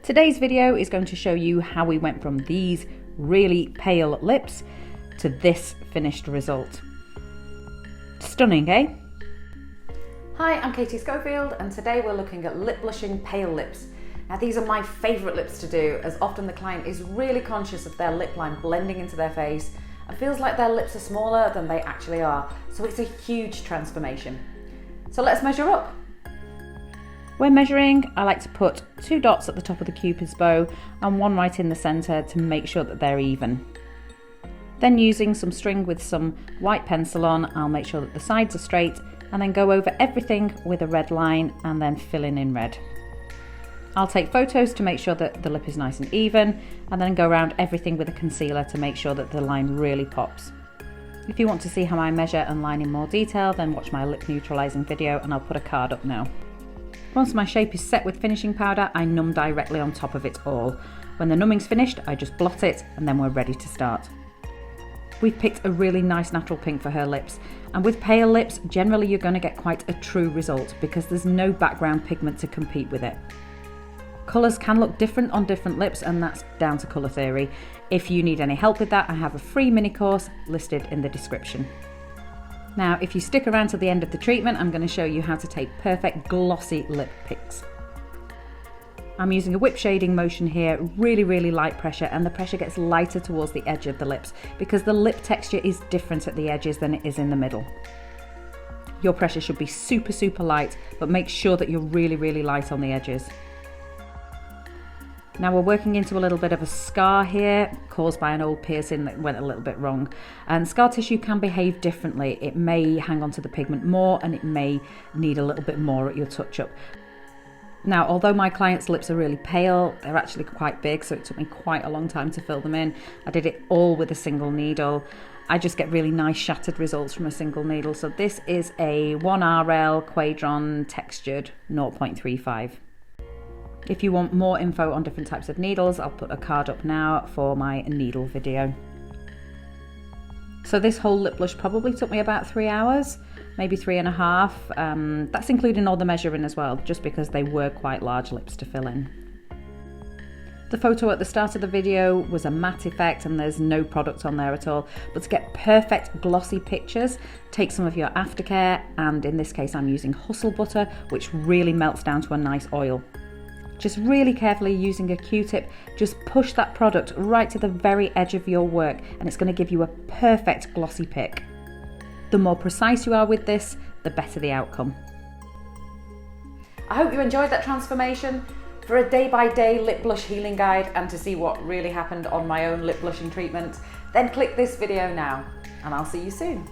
Today's video is going to show you how we went from these really pale lips to this finished result. Stunning, eh? Hi, I'm Katie Schofield, and today we're looking at lip blushing pale lips. Now these are my favourite lips to do, as often the client is really conscious of their lip line blending into their face and feels like their lips are smaller than they actually are, so it's a huge transformation. So let's measure up. When measuring, I like to put 2 dots at the top of the cupid's bow and 1 right in the centre to make sure that they're even. Then using some string with some white pencil on, I'll make sure that the sides are straight and then go over everything with a red line and then fill in red. I'll take photos to make sure that the lip is nice and even, and then go around everything with a concealer to make sure that the line really pops. If you want to see how I measure and line in more detail, then watch my lip neutralising video and I'll put a card up now. Once my shape is set with finishing powder, I numb directly on top of it all. When the numbing's finished, I just blot it and then we're ready to start. We've picked a really nice natural pink for her lips, and with pale lips, generally you're going to get quite a true result because there's no background pigment to compete with it. Colours can look different on different lips, and that's down to colour theory. If you need any help with that, I have a free mini course listed in the description. Now, if you stick around to the end of the treatment, I'm going to show you how to take perfect glossy lip picks. I'm using a whip shading motion here, really light pressure, and the pressure gets lighter towards the edge of the lips because the lip texture is different at the edges than it is in the middle. Your pressure should be super light, but make sure that you're really light on the edges. Now we're working into a little bit of a scar here caused by an old piercing that went a little bit wrong, and scar tissue can behave differently. It may hang on to the pigment more and it may need a little bit more at your touch up. Now, although my clients' lips are really pale, they're actually quite big, so it took me quite a long time to fill them in. I did it all with a single needle. I just get really nice shattered results from a single needle. So this is a 1RL Quadron textured 0.35. If you want more info on different types of needles, I'll put a card up now for my needle video. So this whole lip blush probably took me about 3 hours, maybe 3.5. That's including all the measuring as well, just because they were quite large lips to fill in. The photo at the start of the video was a matte effect and there's no product on there at all, but to get perfect glossy pictures, take some of your aftercare, and in this case I'm using Hustle Butter, which really melts down to a nice oil. Just really carefully using a Q-tip, just push that product right to the very edge of your work and it's going to give you a perfect glossy pick. The more precise you are with this, the better the outcome. I hope you enjoyed that transformation. For a day-by-day lip blush healing guide and to see what really happened on my own lip blushing treatment, then click this video now and I'll see you soon.